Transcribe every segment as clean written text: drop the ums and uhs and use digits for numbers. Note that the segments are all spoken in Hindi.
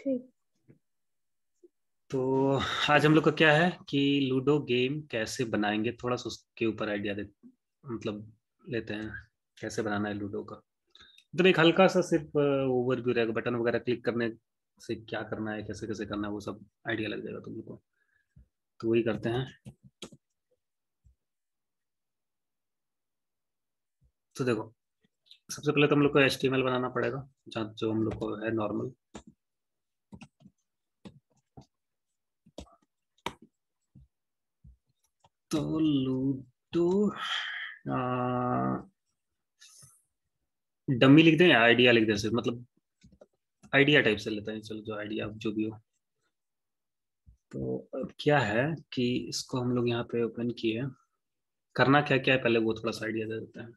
ठीक। तो आज हम लोग का क्या है कि लूडो गेम कैसे बनाएंगे, थोड़ा सा उसके ऊपर आइडिया दे, मतलब लेते हैं कैसे बनाना है लूडो का। मतलब एक हल्का सा सिर्फ ओवरव्यू रहेगा, बटन वगैरह क्लिक करने से क्या करना है, कैसे कैसे करना है, वो सब आइडिया लग जाएगा तुम लोग को। तो वही करते हैं। तो देखो, सबसे पहले तो हम लोग को HTML बनाना पड़ेगा, जहाँ जो हम लोग को है नॉर्मल। तो लूडो डमी लिख दें या आइडिया लिख दें, सिर्फ मतलब आइडिया टाइप से लेते हैं, चलो जो आइडिया जो भी हो। तो अब क्या है कि इसको हम लोग यहाँ पे ओपन किए, करना क्या क्या है पहले वो थोड़ा सा आइडिया दे देते हैं।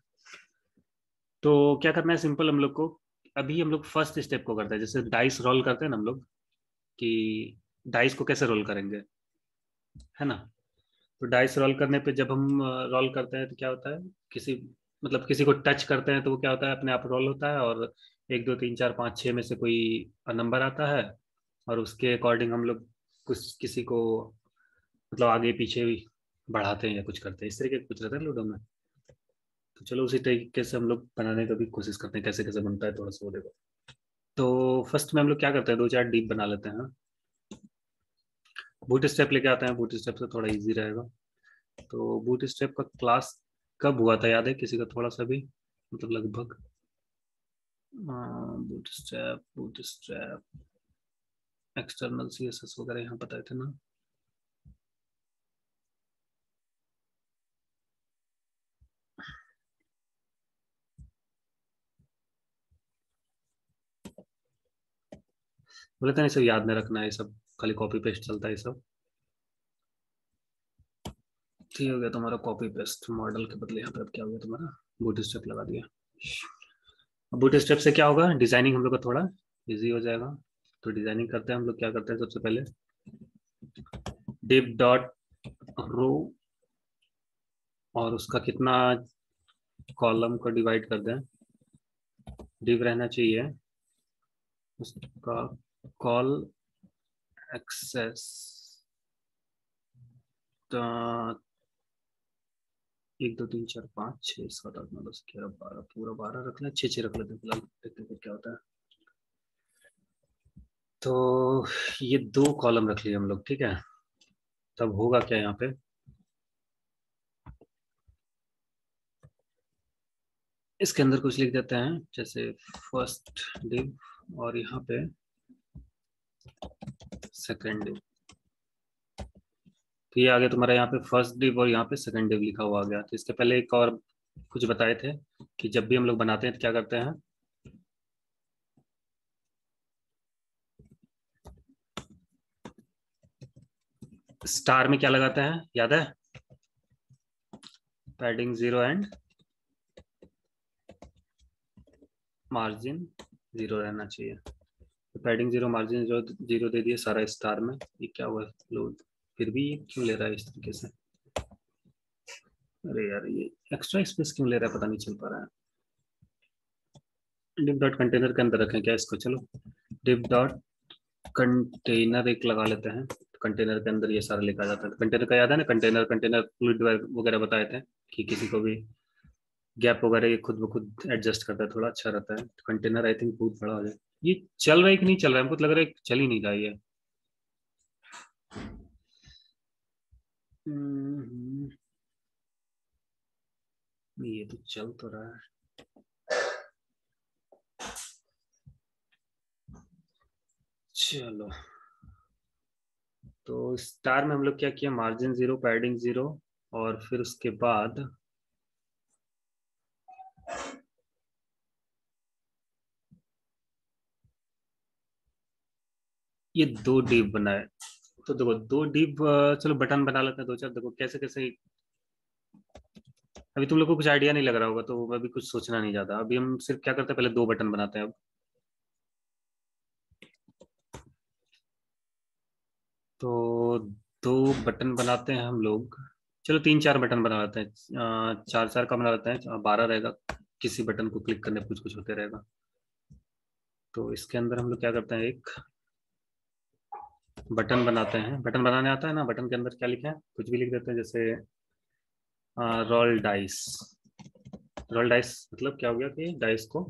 तो क्या करना है, सिंपल हम लोग को अभी हम लोग फर्स्ट स्टेप को करते हैं, जैसे डाइस रोल करते हैं ना हम लोग, कि डाइस को कैसे रोल करेंगे, है ना। तो डाइस रोल करने पे जब हम रोल करते हैं तो क्या होता है, किसी मतलब किसी को टच करते हैं तो वो क्या होता है, अपने आप रोल होता है, और 1 2 3 4 5 6 में से कोई नंबर आता है, और उसके अकॉर्डिंग हम लोग कुछ किसी को मतलब आगे पीछे भी बढ़ाते हैं या कुछ करते हैं, इस तरीके का कुछ रहता है लूडो में। तो चलो उसी तरीके से हम लोग बनाने का भी कोशिश करते हैं, कैसे कैसे बनता है थोड़ा सा वो देखो। तो फर्स्ट में हम लोग क्या करते हैं, 2 4 डीप बना लेते हैं। बूट स्टेप लेके आते हैं, बूट स्टेप से थोड़ा इजी रहेगा। तो बूट स्टेप का क्लास कब हुआ था, याद है किसी का थोड़ा सा भी, मतलब लगभग। बूट स्टेप एक्सटर्नल CSS वगैरह यहाँ बताए थे ना। बोले थे ना, ये सब याद नहीं रखना है, ये सब खाली कॉपी पेस्ट चलता है ये सब। ठीक हो गया तुम्हारा कॉपी पेस्ट मॉडल के बदले, यहाँ पे अब क्या हो गया तुम्हारा, बूट स्टेप लगा दिया। बूट स्टेप से क्या होगा, डिजाइनिंग हम लोग का थोड़ा इजी हो जाएगा। तो डिजाइनिंग करते हैं हम लोग, क्या करते हैं सबसे पहले, div डॉट रो, और उसका कितना कॉलम को डिवाइड कर दें, div रहना चाहिए उसका कॉल एक्सेस 1 2 3 4 5 6 7 8 9 10 11 12, पूरा 12 रख लें, 6 6 रख लेते हैं फिलहाल, देखते हैं क्या होता है। तो ये 2 कॉलम रख लिए हम लोग, ठीक है। तब होगा क्या यहाँ पे, इसके अंदर कुछ लिख देते हैं, जैसे फर्स्ट डिव और यहाँ पे सेकंड डिव। तो ये आ गया तुम्हारा, यहाँ पे फर्स्ट डिव और यहाँ पे सेकंड डिव लिखा हुआ आ गया। तो इसके पहले एक और कुछ बताए थे कि जब भी हम लोग बनाते हैं तो क्या करते हैं, स्टार में क्या लगाते हैं, याद है, पैडिंग 0 एंड मार्जिन 0 रहना चाहिए। तो पैडिंग 0 मार्जिन 0 दे दिए सारा स्टार में। ये क्या हुआ लोड, फिर भी ये क्यों ले रहा है इस तरीके से, अरे यार ये एक्स्ट्रा स्पेस क्यों ले रहा है, पता नहीं चल पा रहा है। डिव डॉट कंटेनर के अंदर रखें क्या इसको, चलो डिव डॉट कंटेनर एक लगा लेते हैं। कंटेनर के अंदर ये सारा लिखा जाता है। कंटेनर का याद है ना, कंटेनर कंटेनर फ्लूइड वगैरह बताए थे कि किसी को भी गैप वगैरह ये खुद ब खुद एडजस्ट करता है, थोड़ा अच्छा रहता है। कंटेनर आई थिंक बहुत बड़ा हो जाए। ये चल रहा है कि नहीं चल रहा है, हमको तो लग रहा है चल ही नहीं रहा है ये। हम्म, ये तो चल तो रहा है। चलो, तो स्टार में हम लोग क्या किया, मार्जिन 0 पैडिंग 0, और फिर उसके बाद ये 2 डिव बनाए। तो देखो 2 डिव, चलो बटन बना लेते हैं 2 4, देखो कैसे कैसे। अभी तुम लोग को कुछ आइडिया नहीं लग रहा होगा तो अभी कुछ सोचना नहीं ज्यादा, अभी हम सिर्फ क्या करते हैं, पहले 2 बटन बनाते हैं अब। तो 2 बटन बनाते हैं हम लोग, चलो 3 4 बटन बना लेते हैं, 4 4 का बना लेते हैं, 12 रहेगा, किसी बटन को क्लिक करने पे कुछ कुछ होते रहेगा। तो इसके अंदर हम लोग क्या करते हैं, एक बटन बनाते हैं, बटन बनाने आता है ना, बटन के अंदर क्या लिखा है, कुछ भी लिख देते हैं, जैसे रोल डाइस। रोल डाइस मतलब क्या हो गया कि डाइस को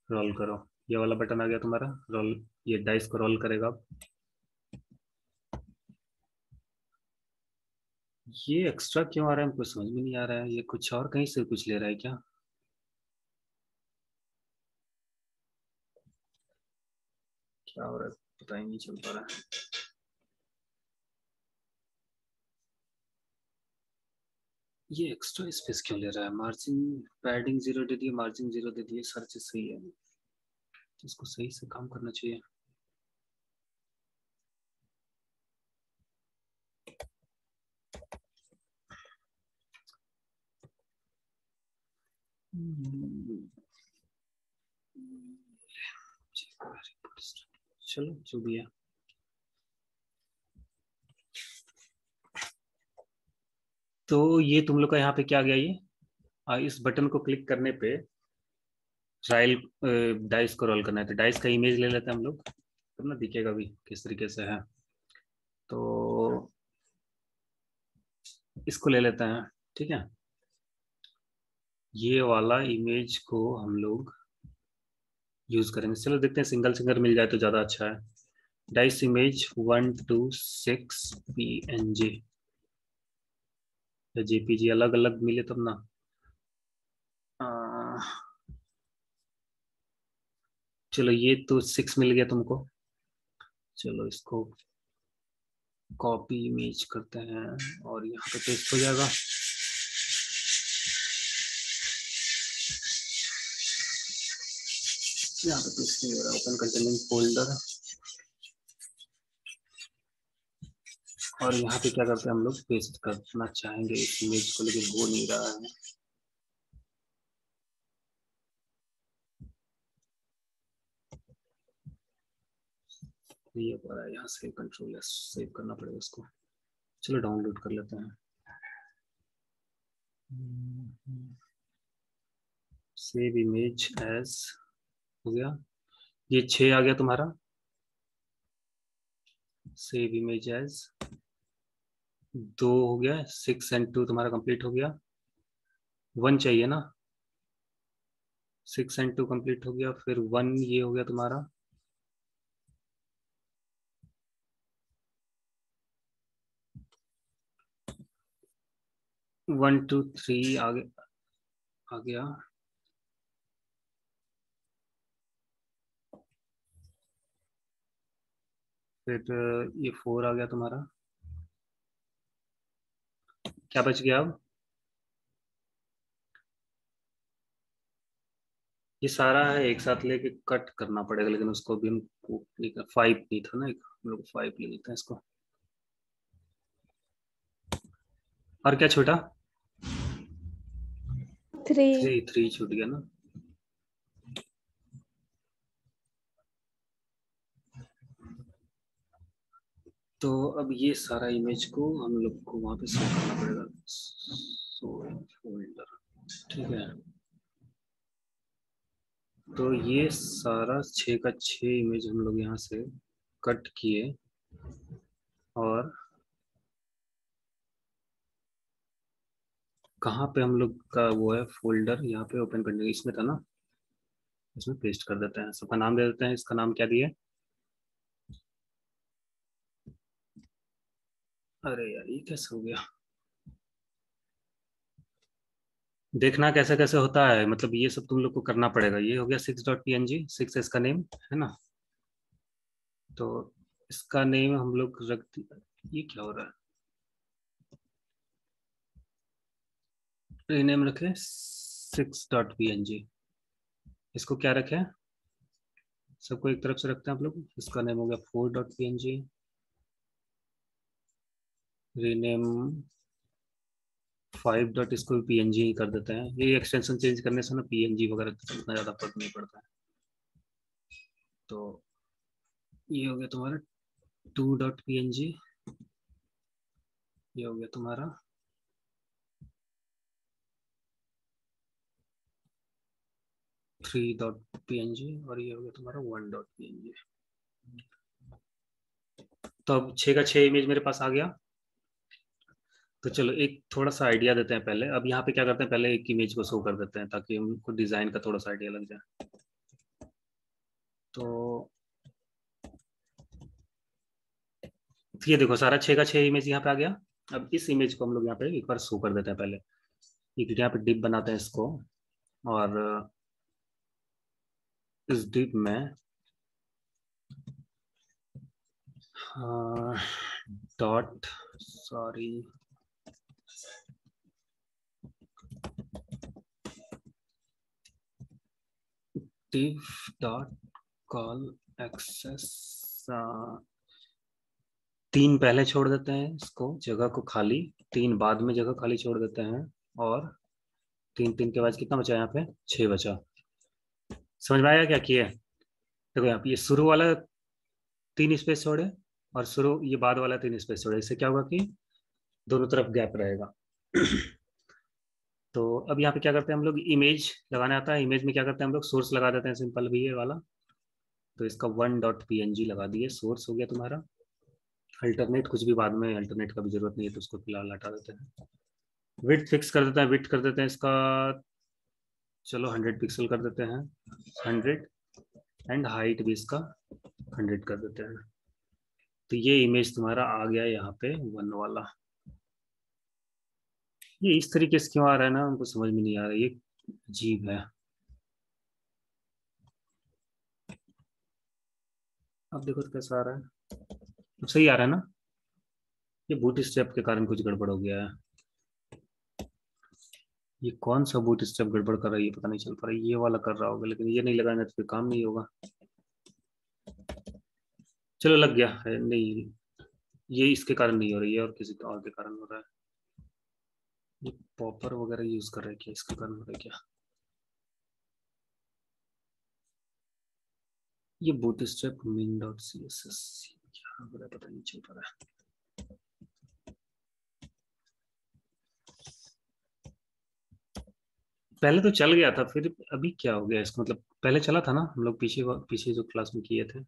रोल करो। ये वाला बटन आ गया तुम्हारा रोल, ये डाइस को रोल करेगा। ये एक्स्ट्रा क्यों आ रहा है हमको समझ में नहीं आ रहा है, ये कुछ और कहीं से कुछ ले रहा है क्या, क्या हो रहा है पता ही नहीं चल पा रहा है। ये एक्स्ट्रा स्पेस क्यों ले रहा है, मार्जिन पैडिंग 0 दे दिए, मार्जिन 0 दे दिए, सारी चीज सही है, इसको सही से काम करना चाहिए। चलो जो भी है। तो ये तुम लोग का यहाँ पे क्या आ गया, ये इस बटन को क्लिक करने पे ट्रायल डाइस को रोल करना है, तो डाइस का इमेज ले लेते हैं हम लोग, तब ना दिखेगा भी किस तरीके से है। तो इसको ले लेते हैं, ठीक है। ये वाला इमेज को हम लोग यूज करेंगे, चलो देखते हैं सिंगल सिंगल मिल जाए तो ज़्यादा अच्छा है। डाइस इमेज 126 PNG या JPG अलग अलग मिले तब ना। आ, चलो ये तो 6 मिल गया तुमको, चलो इसको कॉपी इमेज करते हैं और यहाँ पे पेस्ट हो जाएगा। यहाँ पे पेस्ट नहीं हो रहा, ओपन कंटेनिंग फोल्डर, और यहाँ पे क्या करते हैं हम लोग पेस्ट करना चाहेंगे इस इमेज को, लेकिन हो नहीं रहा है। ये पड़ा है यहाँ से, कंट्रोल एस सेव करना पड़ेगा इसको। चलो डाउनलोड कर लेते हैं। सेव इमेज एज हो गया, ये 6 आ गया तुम्हारा। सेव इमेज एज 2 हो गया, 6 और 2 तुम्हारा कंप्लीट हो गया। 1 चाहिए ना, 6 और 2 कंप्लीट हो गया, फिर 1 ये हो गया तुम्हारा। वन टू थ्री आगे आ गया। फिर ये 4 आ गया तुम्हारा। क्या बच गया अब, ये सारा है एक साथ लेके कट करना पड़ेगा, लेकिन उसको भी हमको 5 नहीं था ना, एक हम लोग 5 ले लेते हैं इसको। और क्या छोटा, 3। 3 छूट गया ना। तो अब ये सारा इमेज को हम लोग को वहां पे सेव करना पड़ेगा, फोल्डर, ठीक है। तो ये सारा 6 का 6 इमेज हम लोग यहाँ से कट किए, और कहाँ पे हम लोग का वो है फोल्डर, यहाँ पे ओपन करने इसमें था ना, इसमें पेस्ट कर देते हैं, सबका नाम दे देते हैं, इसका नाम क्या दिए, अरे यार ये कैसे हो गया, देखना कैसे कैसे होता है, मतलब ये सब तुम लोग को करना पड़ेगा। ये हो गया 6.png, 6 इसका नेम है ना, तो इसका नेम हम लोग रख ये क्या हो रहा है, रीनेम रखे 6.png। इसको क्या रखे, सबको एक तरफ से रखते हैं आप लोग, इसका नेम हो गया 4.png, रीनेम 5 डॉट, इसको भी PNG ही कर देते हैं, ये एक्सटेंशन चेंज करने से ना PNG वगैरह उतना ज़्यादा फर्क नहीं पड़ता है। तो ये हो गया तुम्हारा 2.png, ये हो गया तुम्हारा 3.png, और ये हो गया तुम्हारा 1.png। तो अब 6 का 6 इमेज मेरे पास आ गया। तो चलो एक थोड़ा सा आइडिया देते हैं पहले। अब यहाँ पे क्या करते हैं, पहले एक इमेज को शो कर देते हैं ताकि हमको डिजाइन का थोड़ा सा आइडिया लग जाए। तो ये देखो सारा 6 का 6 इमेज यहाँ पे आ गया। अब इस इमेज को हम लोग यहाँ पे एक बार शो कर देते हैं पहले। एक यहाँ पे डिप बनाते हैं इसको, और इस डिप में dot, sorry, div dot call access, 3 पहले छोड़ देते हैं इसको जगह को खाली, 3 बाद में जगह खाली छोड़ देते हैं, और 3 3 के बाद कितना बचा यहाँ पे, 6 बचा। समझ में आया क्या किए? देखो यहाँ पे ये शुरू वाला 3 स्पेस छोड़े, और शुरू ये बाद वाला 3 स्पेस छोड़े। इससे क्या होगा कि दोनों तरफ गैप रहेगा। तो अब यहाँ पे क्या करते हैं हम लोग, इमेज लगाने आता है। इमेज में क्या करते हैं हम लोग, सोर्स लगा देते हैं, सिंपल भी ये वाला। तो इसका 1.png लगा दिए, सोर्स हो गया तुम्हारा। अल्टरनेट कुछ भी बाद में, अल्टरनेट का भी जरूरत नहीं है तो उसको फिलहाल हटा देते हैं। विड्थ फिक्स कर देते हैं, विड्थ कर देते हैं इसका, चलो 100 पिक्सल कर देते हैं, 100। एंड हाइट भी इसका 100 कर देते हैं। तो ये इमेज तुम्हारा आ गया यहाँ पे 1 वाला। ये इस तरीके से क्यों आ रहा है ना, हमको समझ में नहीं आ रहा है, ये अजीब है। अब देखो तो कैसा आ रहा है, अब सही आ रहा है ना। ये बूट स्टेप के कारण कुछ गड़बड़ हो गया है। ये कौन सा बूट स्टेप गड़बड़ कर रहा है ये पता नहीं चल पा रहा है। ये वाला कर रहा होगा, लेकिन ये नहीं लगाना तो फिर काम नहीं होगा। चलो लग गया है, नहीं ये इसके कारण नहीं हो रही है, और किसी और के कारण हो रहा है। ये पॉपर वगैरह यूज कर रहे हैं क्या, इसके कारण हो रहा है क्या? ये bootstrap min dot C S S क्या हो रहा है पता नहीं चल पा रहा है। पहले तो चल गया था, फिर अभी क्या हो गया इसको, मतलब पहले चला था ना, हम लोग पीछे पीछे जो क्लास में किए थे।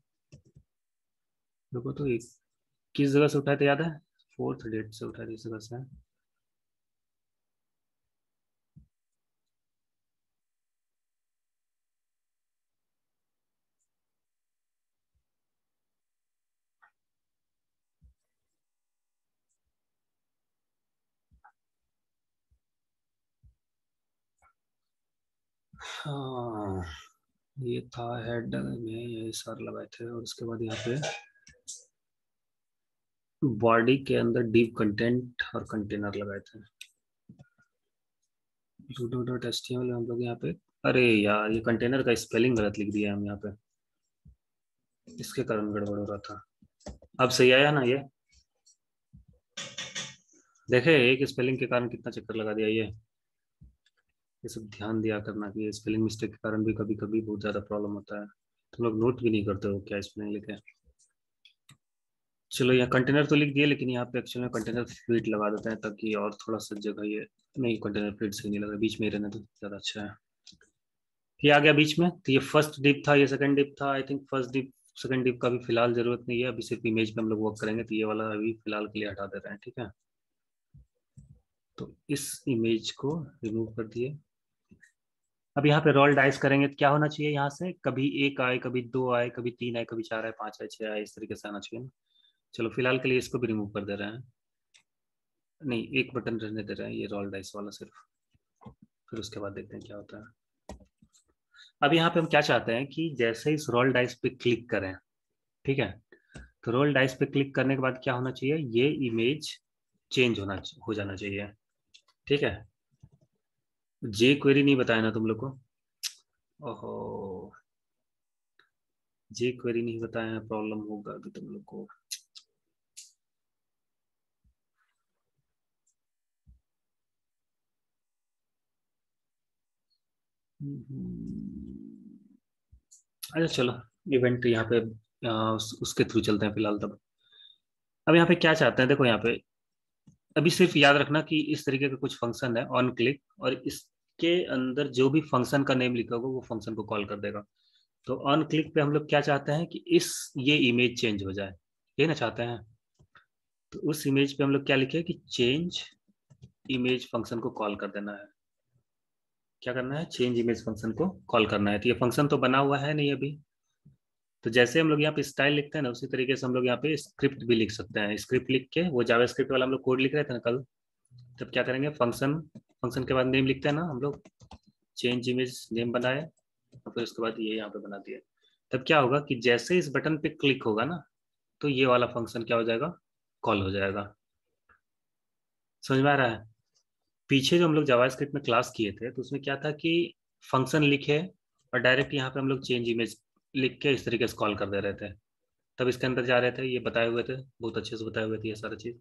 देखो तो एक किस जगह से उठाए थे याद है, 4th डेट से उठाए थे इस जगह से। हाँ, ये था हेड में, ये सर लगाए थे, और उसके बाद यहाँ पे बॉडी के अंदर डीप कंटेंट और कंटेनर लगाए थे। डूडो डॉट एचटीएमएल हम लोग यहाँ पे, अरे यार ये कंटेनर का स्पेलिंग गलत लिख दिया हम यहाँ पे, इसके कारण गड़बड़ हो रहा था। अब सही आया ना ये, देखे एक स्पेलिंग के कारण कितना चक्कर लगा दिया ये सब ध्यान दिया करना कि स्पेलिंग मिस्टेक के कारण भी कभी कभी बहुत ज्यादा प्रॉब्लम होता है। तुम लोग नोट भी नहीं करते हो क्या स्पेलिंग लिखे। चलो यहाँ कंटेनर तो लिख दिए, लेकिन यहाँ पे एक्चुअली कंटेनर फ्लूइड लगा देते हैं ताकि और थोड़ा सा जगह ये, नहीं कंटेनर फ्लूइड सही नहीं लगा, बीच में ही रहने तो ज्यादा अच्छा है। ये आ गया बीच में, तो ये फर्स्ट डिप था, ये सेकंड डिप था। I think first dip second dip का भी फिलहाल जरूरत नहीं है, अभी सिर्फ इमेज पे हम लोग वर्क करेंगे, तो ये वाला अभी फिलहाल के लिए हटा दे रहे हैं, ठीक है। तो इस इमेज को रिमूव कर दिए। अब यहाँ पे रोल डाइस करेंगे तो क्या होना चाहिए, यहाँ से कभी 1 आए, कभी 2 आए, कभी 3 आए, कभी 4 आए, 5 आए, 6 आए, इस तरीके से आना चाहिए ना। चलो फिलहाल के लिए इसको भी रिमूव कर दे रहे हैं। नहीं, एक बटन रहने दे रहे हैं, ये रोल डाइस वाला सिर्फ, फिर उसके बाद देखते हैं क्या होता है। अब यहाँ पे हम क्या चाहते हैं कि जैसे इस रोल डाइस पे क्लिक करें, ठीक है, तो रोल डाइस पे क्लिक करने के बाद क्या होना चाहिए, ये इमेज चेंज हो जाना चाहिए, ठीक है। जे क्वेरी नहीं बताया ना तुम लोग को, ओहो, जे क्वेरी नहीं बताया, प्रॉब्लम होगा अभी तुम लोग को। अच्छा चलो, इवेंट यहाँ पे उसके थ्रू चलते हैं फिलहाल तब। अब यहाँ पे क्या चाहते हैं, देखो यहाँ पे अभी सिर्फ याद रखना कि इस तरीके का कुछ फंक्शन है ऑन क्लिक, और इसके अंदर जो भी फंक्शन का नेम लिखा होगा वो फंक्शन को कॉल कर देगा। तो ऑन क्लिक पे हम लोग क्या चाहते हैं कि इस ये इमेज चेंज हो जाए, ये ना चाहते हैं। तो उस इमेज पे हम लोग क्या लिखे कि चेंज इमेज फंक्शन को कॉल कर देना है। क्या करना है, चेंज इमेज फंक्शन को कॉल करना है। तो ये फंक्शन तो बना हुआ है नहीं अभी, तो जैसे हम लोग यहाँ पे स्टाइल लिखते हैं ना, उसी तरीके से हम लोग यहाँ पे स्क्रिप्ट भी लिख सकते हैं। स्क्रिप्ट लिख के, वो जावा स्क्रिप्ट वाला हम लोग कोड लिख रहे थे ना कल, तब क्या करेंगे, फंक्शन, फंक्शन के बाद नेम लिखते हैं ना हम लोग, चेंज इमेज नेम बनाए और फिर उसके बाद ये यहाँ पे बना दिया। तब क्या होगा कि जैसे इस बटन पे क्लिक होगा ना, तो ये वाला फंक्शन क्या हो जाएगा, कॉल हो जाएगा। समझ में आ रहा है। पीछे जो हम लोग जावास्क्रिप्ट में क्लास किए थे, तो उसमें क्या था कि फंक्शन लिखे और डायरेक्ट यहाँ पे हम लोग चेंज इमेज लिख के इस तरीके से कॉल कर दे रहे थे। तब इसके अंदर जा रहे थे, ये बताए हुए थे, बहुत अच्छे से बताए हुए थे ये सारा चीज।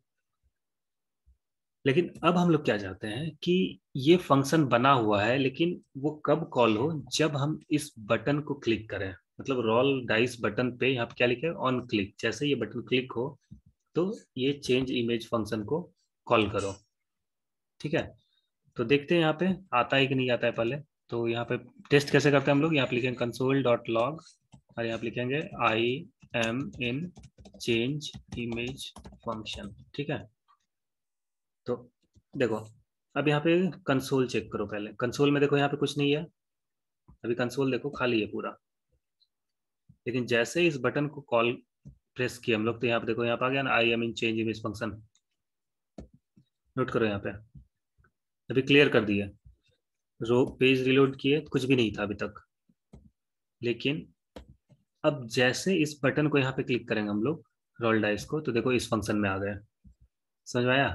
लेकिन अब हम लोग क्या चाहते हैं कि ये फंक्शन बना हुआ है, लेकिन वो कब कॉल हो, जब हम इस बटन को क्लिक करें। मतलब रोल डाइस बटन पे यहाँ पे क्या लिखे, ऑन क्लिक, जैसे ये बटन क्लिक हो तो ये चेंज इमेज फंक्शन को कॉल करो। ठीक है। तो देखते हैं यहाँ पे आता है कि नहीं आता है पहले। तो यहाँ पे टेस्ट कैसे करते हैं हम लोग, यहाँ पे लिखेंगे कंसोल डॉट लॉग और यहाँ पे लिखेंगे I am in change image function. ठीक है। तो देखो, अब यहाँ पे कंसोल चेक करो पहले। कंसोल में देखो यहाँ पे कुछ नहीं है, अभी कंसोल देखो खाली है पूरा। लेकिन जैसे ही इस बटन को कॉल प्रेस किया हम लोग, तो यहाँ पे देखो, यहाँ पे आ गया ना I am in change image function. Note करो यहाँ पे, अभी क्लियर कर दिए, रो पेज रिलोड किए, कुछ भी नहीं था अभी तक। लेकिन अब जैसे इस बटन को यहाँ पे क्लिक करेंगे हम लोग, रोल डाइस को, तो देखो इस फंक्शन में आ गए। समझ में आया।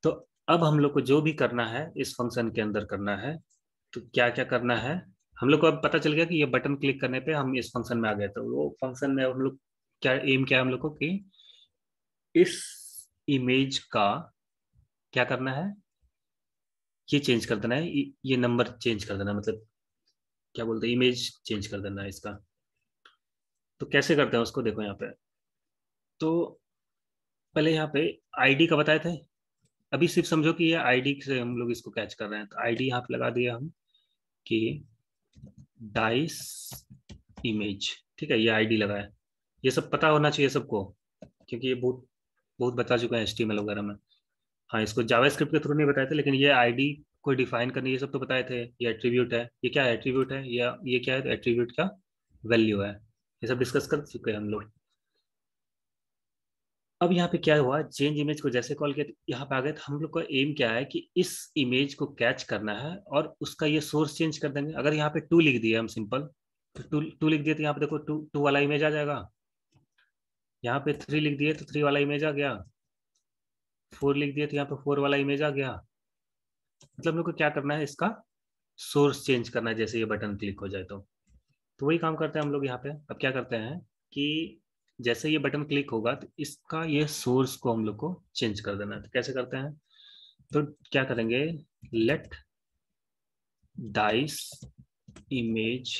तो अब हम लोग को जो भी करना है इस फंक्शन के अंदर करना है। तो क्या क्या करना है, हम लोग को अब पता चल गया कि ये बटन क्लिक करने पे हम इस फंक्शन में आ गए। तो वो फंक्शन में हम लोग क्या एम, क्या है हम लोग को कि इस इमेज का क्या करना है, ये चेंज कर देना है, ये नंबर चेंज कर देना है, मतलब क्या बोलते हैं, इमेज चेंज कर देना है इसका। तो कैसे करते हैं उसको, देखो यहाँ पे। तो पहले यहाँ पे आईडी का बताए थे, अभी सिर्फ समझो कि ये आईडी से हम लोग इसको कैच कर रहे हैं। तो आईडी यहाँ पे लगा दिया हम कि डाइस इमेज। ठीक है, ये आईडी लगा है। ये सब पता होना चाहिए सबको, क्योंकि ये बहुत बहुत बता चुका है एचटीएमएल वगैरह में। हाँ, इसको जावास्क्रिप्ट के थ्रू नहीं बताए थे, लेकिन ये आईडी को डिफाइन करने ये सब तो बताए थे। ये एट्रीब्यूट है, ये क्या है, एट्रीब्यूट है, या ये क्या है, तो एट्रीब्यूट का वैल्यू है। ये सब डिस्कस कर चुके हैं हम लोग। अब यहाँ पे क्या हुआ, चेंज इमेज को जैसे कॉल किया तो यहाँ पे आ गए। तो हम लोग का एम क्या है कि इस इमेज को कैच करना है और उसका ये सोर्स चेंज कर देंगे। अगर यहाँ पे टू लिख दिए हम सिंपल, तो टू टू लिख दिए तो यहाँ पे देखो टू टू वाला इमेज आ जाएगा। यहाँ पे थ्री लिख दिए तो थ्री वाला इमेज आ गया। फोर लिख दिए तो यहाँ पे फोर वाला इमेज आ गया। मतलब हम लोग को क्या करना है, इसका सोर्स चेंज करना है जैसे ये बटन क्लिक हो जाए। तो वही काम करते हैं हम लोग यहाँ पे। अब क्या करते हैं कि जैसे ये बटन क्लिक होगा तो इसका ये सोर्स को हम लोग को चेंज कर देना है। तो कैसे करते हैं, तो क्या करेंगे, लेट डाइस इमेज,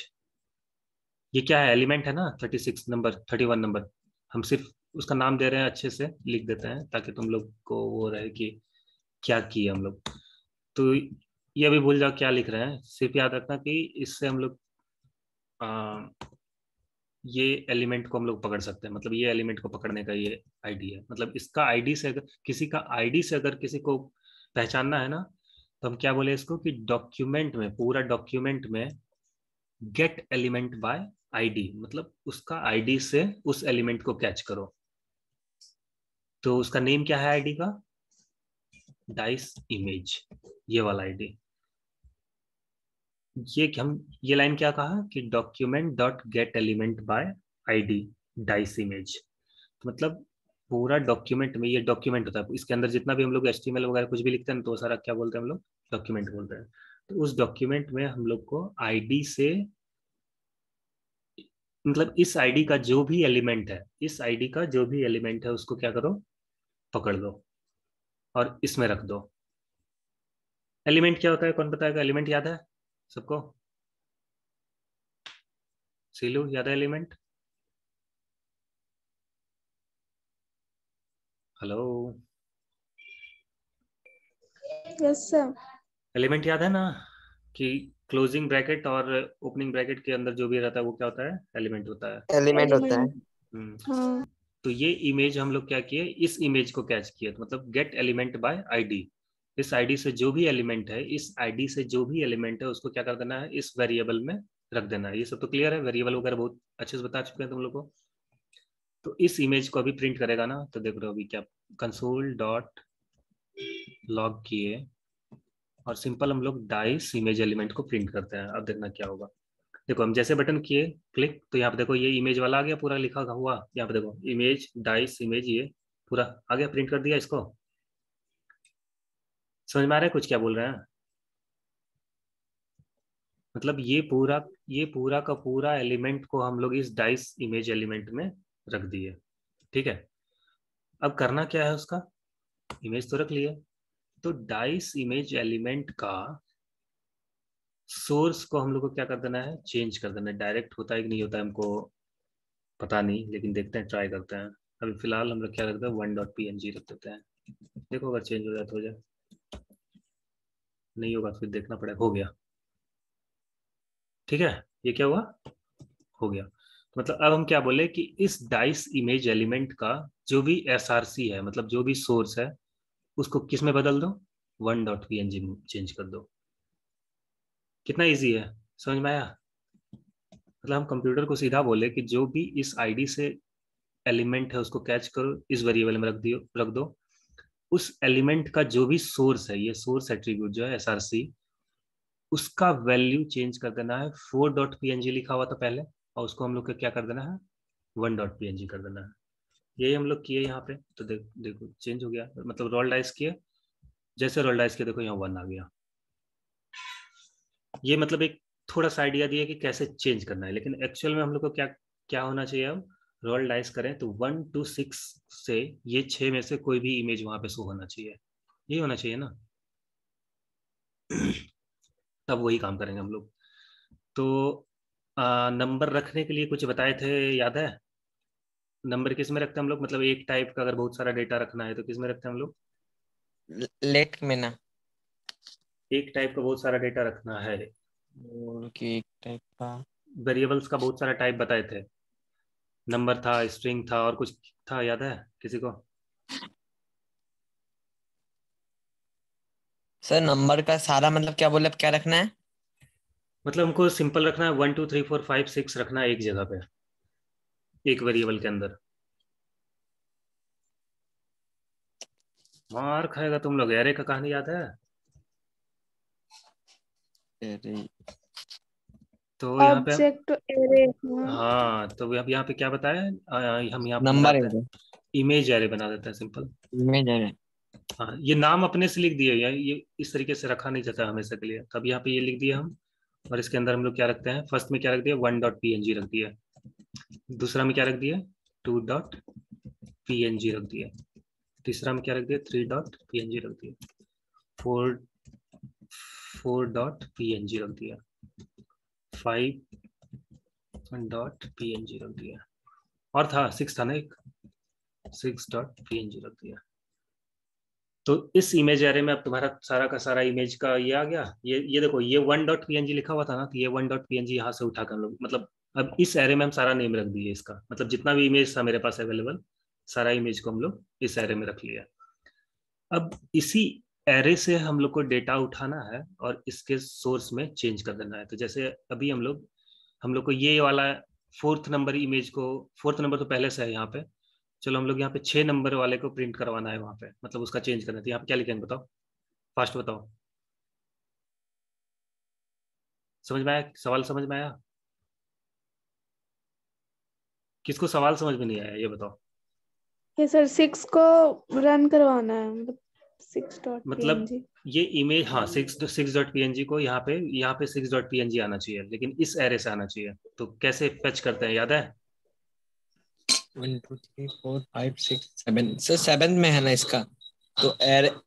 ये क्या है, एलिमेंट है ना, 36 नंबर, 31 नंबर। हम सिर्फ उसका नाम दे रहे हैं, अच्छे से लिख देते हैं ताकि तुम लोग को वो रहे कि क्या किए हम लोग। तो ये अभी भूल जाओ क्या लिख रहे हैं, सिर्फ याद रखना कि इससे हम लोग ये एलिमेंट को हम लोग पकड़ सकते हैं। मतलब ये एलिमेंट को पकड़ने का ये आईडी है। मतलब इसका आईडी से अगर किसी का आईडी से अगर किसी को पहचानना है ना, तो हम क्या बोले इसको कि डॉक्यूमेंट में, पूरा डॉक्यूमेंट में गेट एलिमेंट बाय आईडी, मतलब उसका आईडी से उस एलिमेंट को कैच करो। तो उसका नेम क्या है आईडी का, डाइस इमेज, ये वाला आईडी। ये हम ये लाइन क्या कहा कि document dot gate element by ID dice image. मतलब पूरा डॉक्यूमेंट में, ये डॉक्यूमेंट होता है, इसके अंदर जितना भी हम लोग एचटीएमएल वगैरह कुछ भी लिखते हैं तो वो सारा क्या बोलते हैं हम लोग, डॉक्यूमेंट बोलते हैं। तो उस डॉक्यूमेंट में हम लोग को आईडी से, मतलब इस आईडी का जो भी एलिमेंट है, इस आईडी का जो भी एलिमेंट है उसको क्या करो, पकड़ लो और इसमें रख दो। एलिमेंट क्या होता है, कौन बताएगा, एलिमेंट याद है सबको, सीलू याद है element, hello, yes sir. Element याद है ना, कि क्लोजिंग ब्रैकेट और ओपनिंग ब्रैकेट के अंदर जो भी रहता है वो क्या होता है, एलिमेंट होता है। एलिमेंट होता एलिमेंट। है। हाँ तो ये इमेज हम लोग क्या किए, इस इमेज को कैच किए, तो मतलब गेट एलिमेंट बाय आईडी। इस आईडी से जो भी एलिमेंट है, इस आईडी से जो भी एलिमेंट है उसको क्या कर देना है, इस वेरिएबल में रख देना है। ये सब तो क्लियर है, वेरिएबल वगैरह बहुत अच्छे से बता चुके हैं तुम लोग को। तो इस इमेज को अभी प्रिंट करेगा ना, तो देख रहे हो अभी क्या, कंसोल डॉट लॉग किए और सिंपल हम लोग डाइस इमेज एलिमेंट को प्रिंट करते हैं। अब देखना क्या होगा। देखो हम जैसे बटन किए क्लिक, तो यहाँ पे देखो ये इमेज वाला आ गया, पूरा लिखा हुआ। यहाँ पे देखो इमेज डाइस इमेज, ये पूरा आ गया, प्रिंट कर दिया इसको। समझ में आ रहा है कुछ क्या बोल रहे हैं? मतलब ये पूरा का पूरा एलिमेंट को हम लोग इस डाइस इमेज एलिमेंट में रख दिए। ठीक है, अब करना क्या है उसका, इमेज तो रख लिए, तो डाइस इमेज एलिमेंट का सोर्स को हम लोग को क्या कर देना है, चेंज कर देना है। डायरेक्ट होता है कि नहीं होता है हमको पता नहीं, लेकिन देखते हैं, ट्राई करते हैं। अभी फिलहाल हम लोग क्या रखते हैं, one dot P N G रख देते हैं। देखो अगर चेंज हो जाए तो हो जाए, नहीं होगा तो फिर देखना पड़ेगा। हो गया, ठीक है, ये क्या हुआ, हो गया। तो मतलब अब हम क्या बोले कि इस डाइस इमेज एलिमेंट का जो भी एसआरसी है, मतलब जो भी सोर्स है, उसको किस में बदल दो, one dot P N G में चेंज कर दो। कितना इजी है, समझ में आया? मतलब हम कंप्यूटर को सीधा बोले कि जो भी इस आईडी से एलिमेंट है उसको कैच करो, इस वेरिएबल में रख दो। उस एलिमेंट का जो भी सोर्स है, ये सोर्स एट्रीब्यूट जो है एसआरसी, उसका वैल्यू चेंज कर देना है। Four dot P N G लिखा हुआ था पहले, और उसको हम लोग को क्या कर देना है, one dot P N G कर देना है। यही हम लोग किए यहाँ पे। तो देखो चेंज हो गया, मतलब रोल डाइस किए, जैसे रोल डाइस किए देखो यहाँ वन आ गया। ये मतलब एक थोड़ा सा आइडिया दिया कि कैसे चेंज करना है, लेकिन एक्चुअल में हम लोग को क्या क्या होना चाहिए। अब रोल डाइस करें तो 1 to 6 से ये 6 में से कोई भी इमेज वहां पे शो होना चाहिए, यही होना चाहिए ना। तब वही काम करेंगे हम लोग। तो नंबर रखने के लिए कुछ बताए थे, याद है? नंबर किस में रखते हैं हम लोग, मतलब एक टाइप का अगर बहुत सारा डेटा रखना है तो किस में रखते हैं हम लोग? लेट में ना, एक टाइप का बहुत सारा डेटा रखना है, और कि एक टाइप का। वेरिएबल्स का बहुत सारा टाइप बताए थे। नंबर था, स्ट्रिंग था, और कुछ था, याद है किसी को? सर नंबर का सारा मतलब क्या बोले, अब क्या रखना है? मतलब हमको सिंपल रखना है, 1 2 3 4 5 6 रखना है एक जगह पे, एक वेरिएबल के अंदर। मार खाएगा तुम लोग, एरे का कहानी याद है? अरे तो यहाँ पे ऑब्जेक्ट एरे। हाँ हाँ, तो अब यहाँ पे क्या बताया, हम यहाँ पे नंबर बनाते हैं, है, इमेज एरे बना देते हैं सिंपल। इमेज है। हाँ, ये नाम अपने से लिख दिए, ये इस तरीके से रखा नहीं जाता हमेशा के लिए। तब यहाँ पे ये लिख दिया हम, और इसके अंदर हम लोग क्या रखते हैं, फर्स्ट में क्या रख दिया, one dot P N G रख दिया। दूसरा में क्या रख दिया, two dot P N G रख दिया। तीसरा में क्या रख दिया, three dot P N G रख दिया। Four four dot P N G रख दिया। Five dot P N G रख दिया। और था सिक्स, था ना एक, six dot P N G रख दिया। तो इस इमेज एरे में अब तुम्हारा सारा का सारा इमेज का ये आ गया। ये देखो, ये one dot P N G लिखा हुआ था ना, तो ये one dot P N G यहाँ से उठा कर हम लोग, मतलब अब इस एरे में हम सारा नेम रख दिए इसका, मतलब जितना भी इमेज था मेरे पास अवेलेबल, सारा इमेज को हम लोग इस एरे में रख लिया। अब इसी एरे से हम लोग को डेटा उठाना है और इसके सोर्स में चेंज कर देना है। तो जैसे अभी हम लोग को ये वाला फोर्थ नंबर इमेज को, फोर्थ नंबर तो पहले से है यहाँ पे, चलो हम लोग यहाँ पे 6 नंबर वाले को प्रिंट करवाना है वहां पे, मतलब उसका चेंज करना है। तो यहाँ पे क्या लिखेंगे बताओ, फास्ट बताओ, समझ में आया सवाल, समझ में आया? किसको सवाल समझ में नहीं आया ये बताओ। ये सर 6 को रन करवाना है, मतलब 6 डॉट मतलब png। ये इमेज, हाँ, six dot P N G को यहाँ पे six dot P N G आना चाहिए, लेकिन इस एरे से आना चाहिए। तो कैसे फेच करते हैं, याद है? 1 2 3 4 5 6 7 सर, 7 में है ना इसका, तो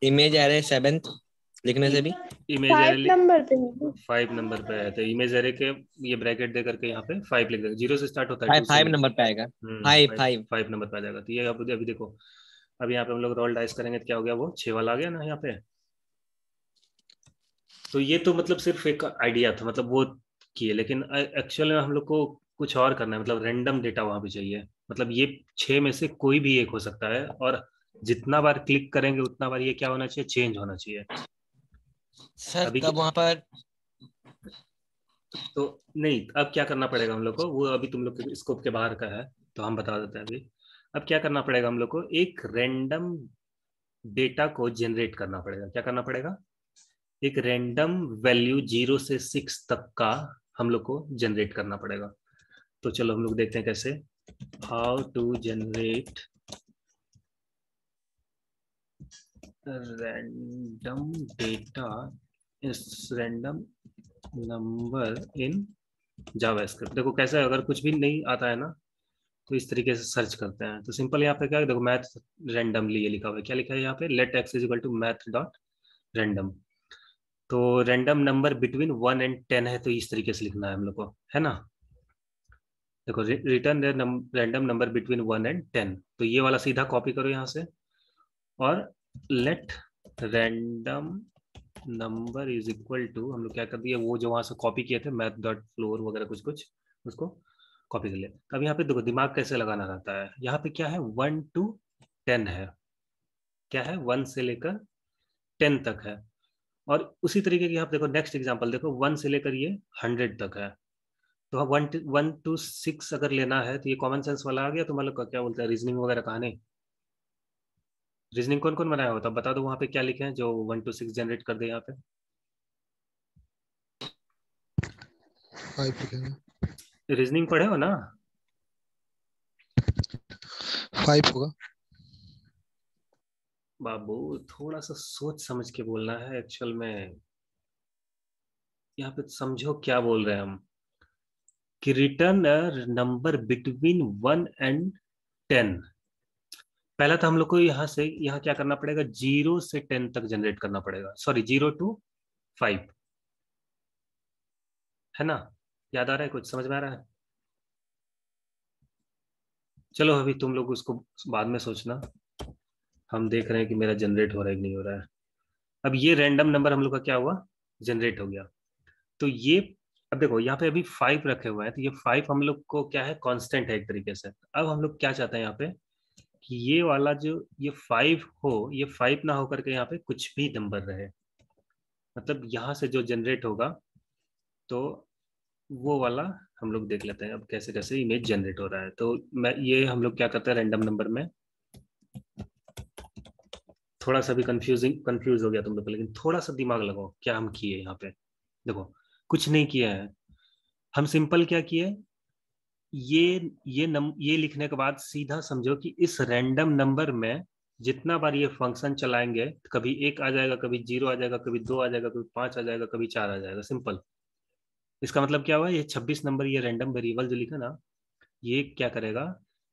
इमेज एरे 7 लिखने से भी। इमेज 5 एरे नंबर पे है। 5 नंबर पे है, तो इमेज एरे के ये ब्रैकेट दे करके यहाँ पे 5 लिख देगा, 0 से स्टार्ट होता है, फाइव 2 से फाइव नहीं। नंबर पे आएगा। फाइव फाइव फाइव 5 नंबर पे आ जाएगा। तो ये अभी अभी देखो, अब यहाँ पे हम लोग रोल डाइस करेंगे तो क्या हो गया, वो 6 वाला आ गया ना यहाँ पे। तो ये तो मतलब सिर्फ एक आइडिया था, मतलब वो किए, लेकिन एक्चुअल में हम लोग को कुछ और करना है, मतलब रैंडम डेटा वहां पे चाहिए। मतलब ये 6 में से कोई भी एक हो सकता है, और जितना बार क्लिक करेंगे उतना बार ये क्या होना चाहिए, चेंज होना चाहिए। सर अभी तब वहां पर तो नहीं, अब क्या करना पड़ेगा हम लोग को, वो अभी तुम लोग के स्कोप के बाहर का है, तो हम बता देते हैं अभी। अब क्या करना पड़ेगा हम लोग को, एक रैंडम डेटा को जनरेट करना पड़ेगा। क्या करना पड़ेगा, एक रैंडम वैल्यू 0 से 6 तक का हम लोग को जनरेट करना पड़ेगा। तो चलो हम लोग देखते हैं कैसे, how to generate random data इस रैंडम नंबर इन जावास्क्रिप्ट। देखो कैसे, अगर कुछ भी नहीं आता है ना तो इस तरीके से सर्च करते हैं। तो सिंपल यहाँ पे क्या है, देखो मैथ रैंडमली ये लिखा हुआ है, क्या लिखा है यहाँ पे, let X is equal to math dot random. तो रैंडम नंबर बिटवीन 1 and 10 है, तो इस तरीके से लिखना है हम लोग को, है ना। देखो return random number between 1 and 10, तो ये वाला सीधा कॉपी करो यहाँ से, और let random number is equal to, हम लोग क्या कर दिए, वो जो वहां से कॉपी किए थे मैथ डॉट फ्लोर वगैरह कुछ कुछ, उसको कॉपी कर लिया। अब यहाँ पे देखो दिमाग कैसे लगाना रहता है, यहाँ पे क्या है 1 to 10 है, क्या है 1 से लेकर 10 तक है। और उसी तरीके की यहाँ पे देखो नेक्स्ट एग्जांपल देखो, 1 से लेकर ये 100 तक है। तो 1 to 6 अगर लेना है तो ये कॉमन सेंस वाला आ गया, तो मतलब क्या बोलते हैं, रीजनिंग वगैरह कहा नहीं। रीजनिंग कौन कौन बनाया होता बता दो, वहां पे क्या लिखे हैं जो 1 to 6 जनरेट कर दे यहाँ पे। 5 लिखेंगे। रीजनिंग पढ़े हो ना। 5 होगा। बाबू थोड़ा सा सोच समझ के बोलना है एक्चुअल में, यहाँ पे समझो क्या बोल रहे हैं हम, कि रिटर्न नंबर बिटवीन 1 and 10। पहला तो हम लोग को यहाँ से यहाँ क्या करना पड़ेगा, 0 से 10 तक जनरेट करना पड़ेगा, सॉरी 0 to 5, है ना। याद आ रहा है, कुछ समझ में आ रहा है। चलो अभी तुम लोग उसको बाद में सोचना, हम देख रहे हैं कि मेरा जनरेट हो रहा है कि नहीं हो रहा है। अब ये रैंडम नंबर हम लोग का क्या हुआ, जनरेट हो गया। तो ये अब देखो यहाँ पे अभी 5 रखे हुए हैं, तो ये 5 हम लोग को क्या है, कांस्टेंट है एक तरीके से। अब हम लोग क्या चाहते हैं यहाँ पे, कि ये वाला जो ये 5 हो, ये 5 ना होकर के यहाँ पे कुछ भी नंबर रहे। मतलब यहाँ से जो जनरेट होगा, तो वो वाला हम लोग देख लेते हैं अब कैसे कैसे इमेज जनरेट हो रहा है। तो मैं ये हम लोग क्या करते हैं रैंडम नंबर में, थोड़ा सा भी कंफ्यूज हो गया तुम लोग, लेकिन थोड़ा सा दिमाग लगाओ क्या हम किए यहाँ पे। देखो कुछ नहीं किया है, हम सिंपल क्या किए, ये लिखने के बाद सीधा समझो कि इस रैंडम नंबर में जितना बार ये फंक्शन चलाएंगे, कभी 1 आ जाएगा, कभी 0 आ जाएगा, कभी 2 आ जाएगा, कभी 5 आ जाएगा, कभी 4 आ जाएगा, सिंपल। इसका मतलब क्या हुआ, ये 26 नंबर ये रैंडम वेरिएबल जो लिखा ना, ये क्या करेगा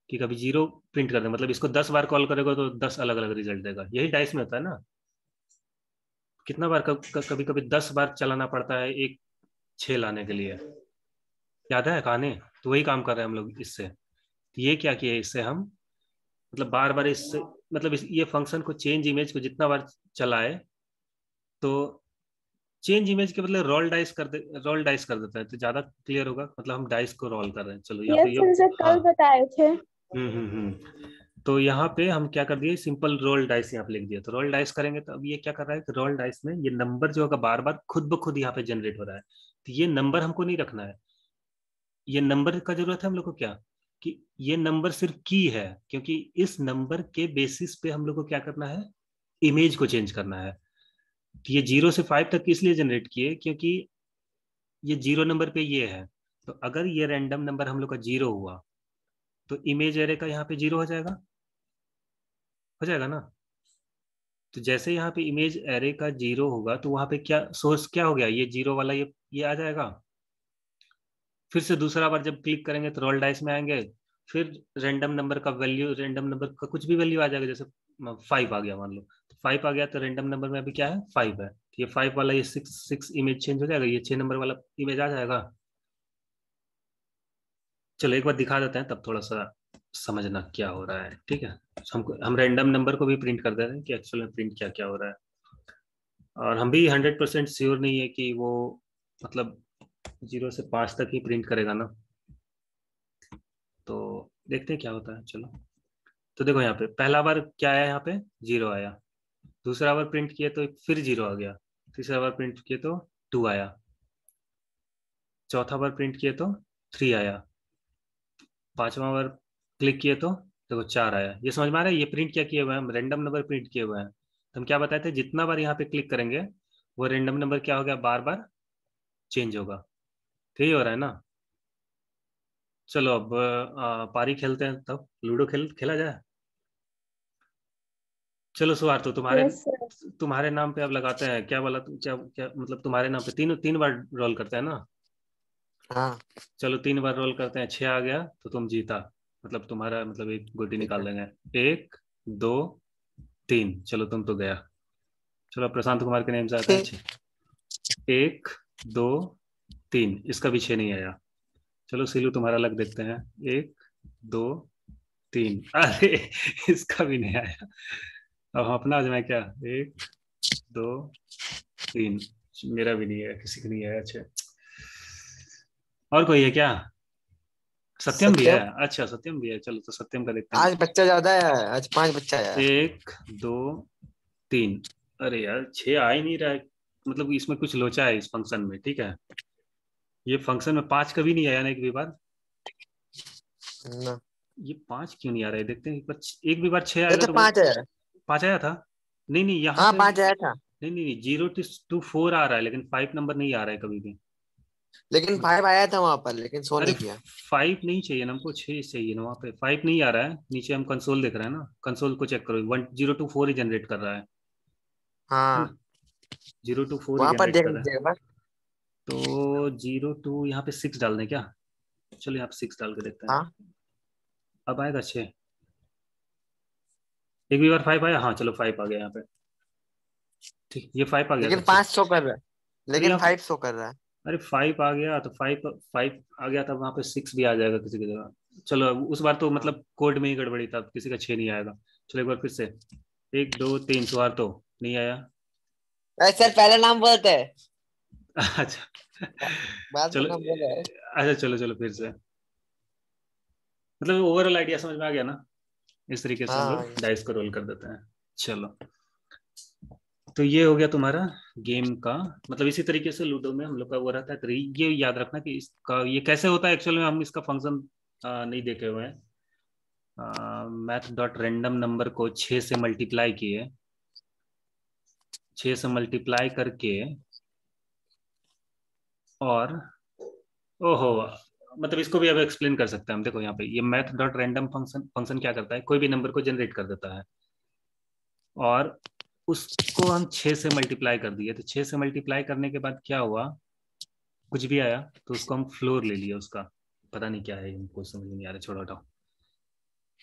कि कभी 0 प्रिंट कर दे, मतलब इसको 10 बार कॉल करेगा तो 10 अलग अलग रिजल्ट देगा। यही डाइस में होता है ना, कितना बार कभी कभी 10 बार चलाना पड़ता है एक 6 लाने के लिए, याद है कहानी। तो वही काम कर रहे हैं हम लोग इससे। तो ये क्या किया इससे हम, मतलब बार बार इससे, मतलब ये फंक्शन को चेंज इमेज को जितना बार चलाए, तो चेंज इमेज के बदले रोल डाइस कर देता है, तो ज्यादा क्लियर होगा। मतलब हम डाइस को रोल कर रहे हैं, चलो यहाँ ये पे ये, सर हाँ। कल बताए थे। तो यहाँ पे हम क्या कर दिए, सिंपल रोल डाइस यहाँ पे लिख दिया। तो रोल डाइस करेंगे तो अब ये क्या कर रहा है कि रोल डाइस में ये नंबर जो होगा बार बार खुद ब खुद यहाँ पे जनरेट हो रहा है। तो ये नंबर हमको नहीं रखना है, ये नंबर का जरूरत है हम लोग को क्या, कि ये नंबर सिर्फ की है, क्योंकि इस नंबर के बेसिस पे हम लोग को क्या करना है, इमेज को चेंज करना है। तो ये 0 से 5 तक इसलिए जनरेट किए क्योंकि ये 0 नंबर पे ये है। तो अगर ये रैंडम नंबर हम लोग का 0 हुआ, तो इमेज एरे का यहाँ पे 0 हो जाएगा ना। तो जैसे यहाँ पे इमेज एरे का 0 होगा, तो वहां पे क्या सोर्स क्या हो गया, ये 0 वाला ये आ जाएगा। फिर से दूसरा बार जब क्लिक करेंगे तो रोल डाइस में आएंगे, फिर रैंडम नंबर का वैल्यू, रैंडम नंबर का कुछ भी वैल्यू आ जाएगा। जैसे 5 आ गया मान लो, तो 5 आ गया, तो रैंडम नंबर में अभी क्या है 5 है, तो ये 5 वाला ये 6 इमेज चेंज हो जाएगा, ये 6 नंबर वाला इमेज आ जाएगा। चलो एक बार दिखा देते हैं, तब थोड़ा सा समझना क्या हो रहा है, ठीक है। हम रैंडम नंबर को भी प्रिंट कर दे रहे हैं कि एक्चुअल में प्रिंट क्या क्या हो रहा है। और हम भी 100% श्योर नहीं है कि वो मतलब 0 से 5 तक ही प्रिंट करेगा ना। तो देखते हैं क्या होता है। चलो, तो देखो यहाँ पे पहला बार क्या आया, यहाँ पे 0 आया। दूसरा बार प्रिंट किए तो फिर 0 आ गया। तीसरा बार प्रिंट किए तो 2 आया। चौथा बार प्रिंट किए तो 3 आया। पांचवा बार क्लिक किए तो देखो 4 आया। ये समझ में आ रहा है? ये प्रिंट क्या किए हुए हैं हम? रैंडम नंबर प्रिंट किए हुए हैं। तो हम क्या बताए थे, जितना बार यहाँ पे क्लिक करेंगे वो रैंडम नंबर क्या हो गया, बार बार चेंज होगा। ठीक हो रहा है ना? चलो अब पारी खेलते हैं, तब लूडो खेला जाए। चलो सुहार, तो तुम्हारे यस सर। तुम्हारे नाम पे अब लगाते हैं। क्या बोला तुम, क्या क्या मतलब तुम्हारे नाम पे तीन तीन बार रोल करते हैं ना? हाँ चलो 3 बार रोल करते हैं, 6 आ गया तो तुम जीता। मतलब तुम्हारा मतलब एक गोटी ठीक निकाल है। देंगे। 1 2 3, चलो तुम तो गया। चलो प्रशांत कुमार के नेम से आता है 6। 1 2 3, इसका भी 6 नहीं आया। चलो सीलू तुम्हारा लग देखते हैं। 1 2 3, अरे इसका भी नहीं आया। अब हम अपना आजमाए क्या? 1 2 3, मेरा भी नहीं है, किसी का नहीं है। अच्छा, और कोई है क्या? सत्यम भी है? सत्यम। अच्छा सत्यम भी है, चलो तो सत्यम का देखते हैं। आज बच्चा ज्यादा है, आज 5 बच्चा है। 1 2 3, अरे यार 6 आ ही नहीं रहा है। मतलब इसमें कुछ लोचा है इस फंक्शन में। ठीक है, ये फंक्शन में 5 कभी नहीं आया ना एक भी बार। ना। ये 5 क्यों नहीं आ रहा है, देखते हैं एक भी बार 6 ये आएगा तो तो 5 है। 5 आया था। नहीं नहीं, यहाँ हाँ पे 5 आया था, नहीं नहीं नहीं, 0 to 4 आ रहा है, लेकिन 5 नंबर नहीं आ रहा है कभी भी। लेकिन 5 आया था वहां पर, लेकिन शो अरे नहीं किया। 5 नहीं चाहिए ना हमको, 6 चाहिए ना। वहाँ पे 5 नहीं आ रहा है। नीचे हम कंसोल देख रहे हैं ना, कंसोल को चेक करो। 0 to 4 ही जनरेट कर रहा है। है हाँ ना? 0 to 4 ही वहां पर जनरेट देख कर रहा है। लीजिएगा बस। तो 0 to यहाँ पे 6 डाल दें क्या? चलो यहाँ पे 6 डाल के देखते हैं। हाँ अब आएगा 6? एक भी बार 5 आया? हाँ चलो 5 आ गया यहाँ पे। ठीक, ये 5 आ गया तो लेकिन अच्छा। 5 शो कर रहा है, अरे लेकिन यहाँ 5 शो कर रहा है। अरे 5 आ गया तो 5 आ गया, तब वहाँ पे 6 भी आ जाएगा किसी की जगह। चलो उस बार तो हाँ मतलब कोड में ही गड़बड़ी था, किसी का 6 नहीं आएगा। चलो एक बार फिर से। 1 2 3, सुहार तो नहीं आया। सर पहला नाम बोलते हैं, अच्छा बाद में चलो, नाम बोला है। अच्छा चलो चलो फिर से। मतलब ओवरऑल आइडिया समझ में आ गया ना? इस तरीके से हम हाँ लोग डाइस को रोल कर देते हैं। चलो, तो ये हो गया तुम्हारा गेम का। मतलब इसी तरीके से लूडो में हम लोग का वो रहता है। तो ये याद रखना कि इसका ये कैसे होता है एक्चुअल में, हम इसका फंक्शन नहीं देखे हुए हैं। मैथ डॉट रेंडम नंबर को 6 से मल्टीप्लाई किए, 6 से मल्टीप्लाई करके, और ओहो, मतलब इसको भी अब एक्सप्लेन कर सकते हैं हम। देखो यहाँ पे ये math dot random function function क्या करता है, कोई भी नंबर को जनरेट कर देता है, और उसको हम 6 से मल्टीप्लाई कर दिए। तो 6 से मल्टीप्लाई करने के बाद क्या हुआ, कुछ भी आया तो उसको हम फ्लोर ले लिया उसका। पता नहीं क्या है, हमको समझ नहीं आ रहा, छोड़ो हटाओ,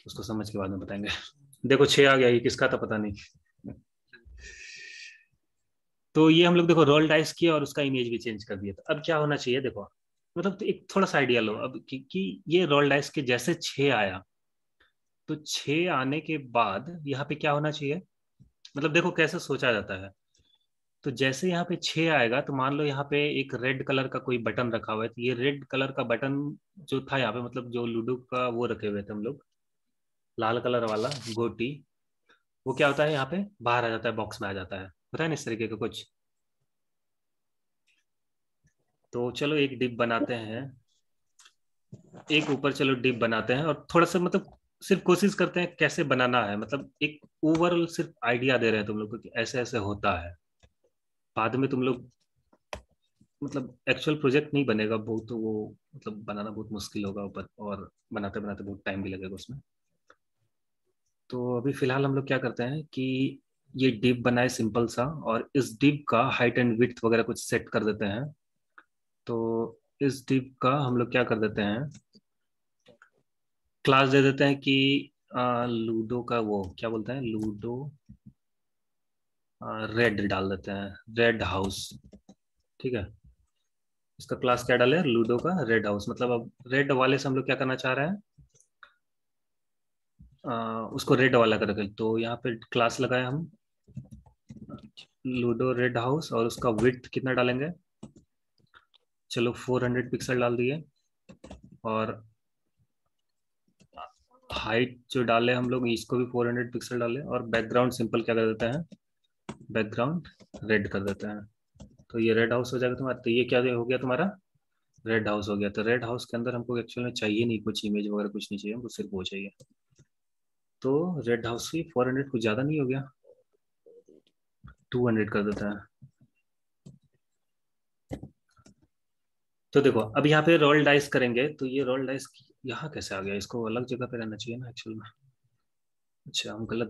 उसको समझ के बाद में बताएंगे। देखो 6 आ गया, ये किसका था पता नहीं। तो ये हम लोग देखो रोल डाइस किया और उसका इमेज भी चेंज कर दिया। तो अब क्या होना चाहिए देखो, मतलब तो एक थोड़ा सा आइडिया लो अब कि ये रोल डाइस के जैसे 6 आया, तो 6 आने के बाद यहाँ पे क्या होना चाहिए। मतलब देखो कैसे सोचा जाता है। तो जैसे यहाँ पे 6 आएगा तो मान लो यहाँ पे एक रेड कलर का कोई बटन रखा हुआ है। तो ये रेड कलर का बटन जो था यहाँ पे, मतलब जो लूडो का वो रखे हुए थे हम लोग, लाल कलर वाला गोटी, वो क्या होता है यहाँ पे बाहर आ जाता है, बॉक्स में आ जाता है। पता है ना इस तरीके का कुछ? तो चलो एक डिप बनाते हैं, एक ऊपर चलो डिप बनाते हैं, और थोड़ा सा मतलब सिर्फ कोशिश करते हैं कैसे बनाना है। मतलब एक ओवरऑल सिर्फ आइडिया दे रहे हैं तुम लोग को कि ऐसे ऐसे होता है। बाद में तुम लोग मतलब एक्चुअल प्रोजेक्ट नहीं बनेगा बहुत, तो वो मतलब बनाना बहुत मुश्किल होगा ऊपर, और बनाते बनाते बहुत टाइम भी लगेगा उसमें। तो अभी फिलहाल हम लोग क्या करते हैं कि ये डिप बनाए सिंपल सा, और इस डिप का हाइट एंड विड्थ वगैरह कुछ सेट कर देते हैं। तो इस डिप का हम लोग क्या कर देते हैं, क्लास दे देते हैं कि लूडो का वो क्या बोलते हैं, लूडो रेड डाल देते हैं, रेड हाउस। ठीक है, इसका क्लास क्या डाले, लूडो का रेड हाउस। मतलब अब रेड वाले से हम लोग क्या करना चाह रहे हैं, उसको रेड वाला कर रखे। तो यहाँ पे क्लास लगाए हम लूडो रेड हाउस, और उसका विड्थ कितना डालेंगे, चलो 400 पिक्सल डाल दिए, और हाइट जो डाले हम लोग इसको भी 400 पिक्सल डाले और बैकग्राउंड सिंपल क्या कर देते हैं, बैकग्राउंड रेड कर देते हैं। तो ये रेड हाउस हो जाएगा तुम्हारा। तो ये क्या हो गया तुम्हारा, रेड हाउस हो गया। तो रेड हाउस के अंदर हमको एक्चुअल में चाहिए नहीं कुछ इमेज वगैरह, कुछ नहीं चाहिए हमको, सिर्फ वो चाहिए। तो रेड हाउस की 400 कुछ ज़्यादा नहीं हो गया, 200 कर देता है। तो देखो अब यहाँ पे रोल डाइस करेंगे, तो ये रोल डाइस यहाँ कैसे आ गया, इसको अलग जगह पे रहना चाहिए ना एक्चुअल में। अच्छा हम गलत